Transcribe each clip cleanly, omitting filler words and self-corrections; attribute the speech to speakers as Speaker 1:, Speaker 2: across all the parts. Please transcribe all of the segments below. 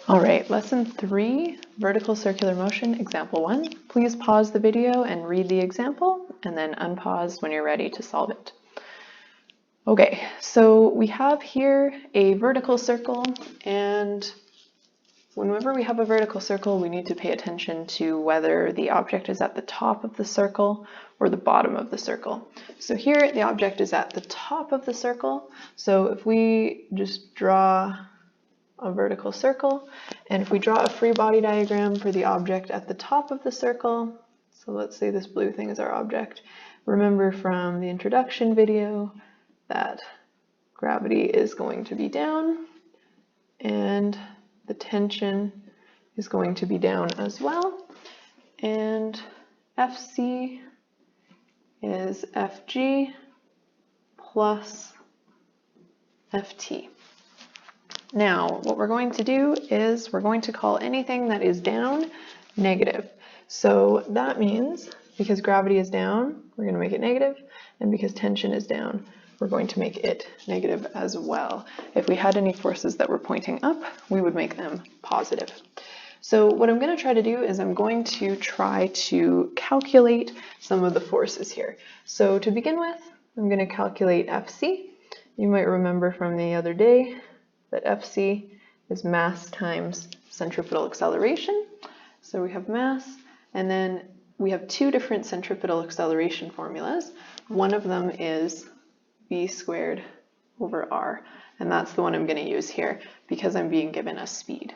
Speaker 1: All right, lesson 3, vertical circular motion, example 1. Please pause the video and read the example, and then unpause when you're ready to solve it. Okay, so we have here a vertical circle, and whenever we have a vertical circle, we need to pay attention to whether the object is at the top of the circle or the bottom of the circle. So here, the object is at the top of the circle, so if we just draw a vertical circle, and if we draw a free body diagram for the object at the top of the circle, so let's say this blue thing is our object. Remember from the introduction video that gravity is going to be down and the tension is going to be down as well, and Fc is Fg plus Ft. Now, what we're going to do is we're going to call anything that is down negative. So that means because gravity is down, we're going to make it negative, and because tension is down, we're going to make it negative as well. If we had any forces that were pointing up, we would make them positive. So what I'm going to try to do is I'm going to try to calculate some of the forces here. So to begin with, I'm going to calculate Fc. You might remember from the other day that Fc is mass times centripetal acceleration. So we have mass, and then we have two different centripetal acceleration formulas. One of them is v squared over r, and that's the one I'm going to use here because I'm being given a speed.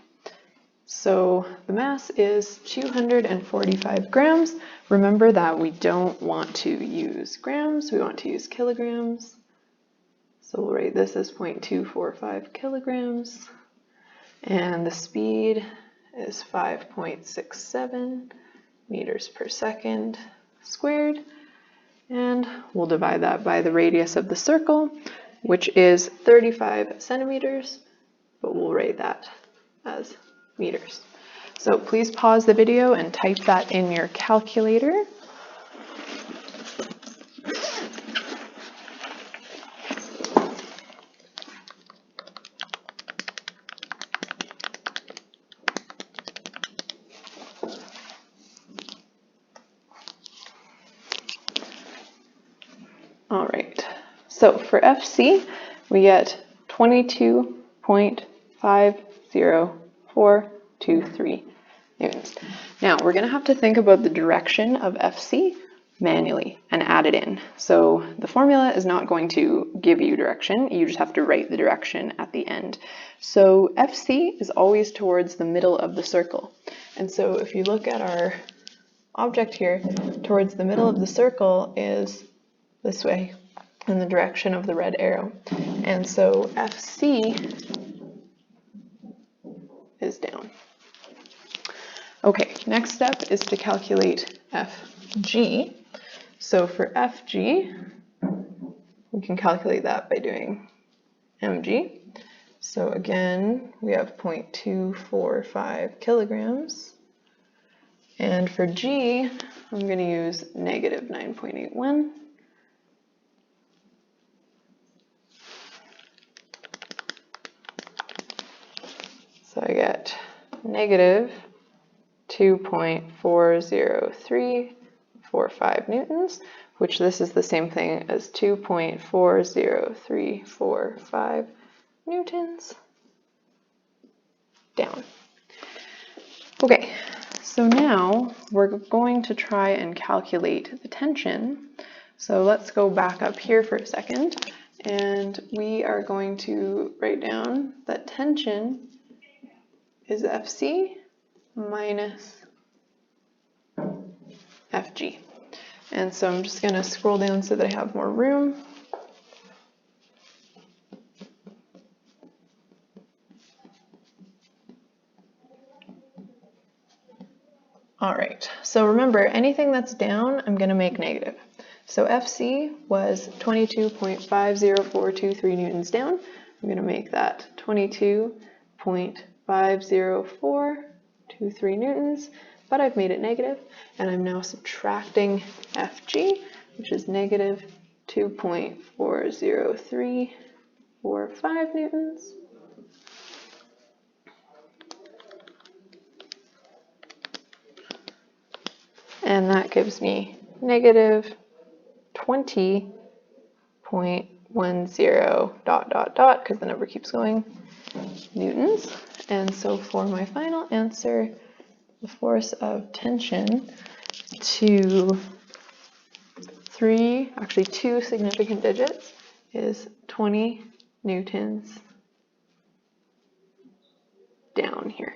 Speaker 1: So the mass is 245 grams. Remember that we don't want to use grams, we want to use kilograms. So we'll write this as 0.245 kilograms, and the speed is 5.67 meters per second squared, and we'll divide that by the radius of the circle, which is 35 centimeters, but we'll write that as meters. So please pause the video and type that in your calculator. All right, so for Fc, we get 22.50423 newtons. Now, we're going to have to think about the direction of Fc manually and add it in. So the formula is not going to give you direction, you just have to write the direction at the end. So Fc is always towards the middle of the circle. And so if you look at our object here, towards the middle of the circle is this way in the direction of the red arrow. And so Fc is down. Okay, next step is to calculate Fg. So for Fg, we can calculate that by doing mg. So again, we have 0.245 kilograms. And for g, I'm going to use negative 9.81. So I get negative 2.40345 newtons, which this is the same thing as 2.40345 newtons down. Okay, so now we're going to try and calculate the tension. So let's go back up here for a second, and we are going to write down that tension is Fc minus Fg. And so I'm just going to scroll down so that I have more room. All right, so remember, anything that's down, I'm going to make negative. So Fc was 22.50423 newtons down. I'm going to make that 22.50423 newtons, but I've made it negative, and I'm now subtracting Fg, which is negative 2.40345 newtons. and that gives me negative 20.10 ... because the number keeps going, newtons. And so for my final answer, the force of tension to two significant digits is 20 newtons down here.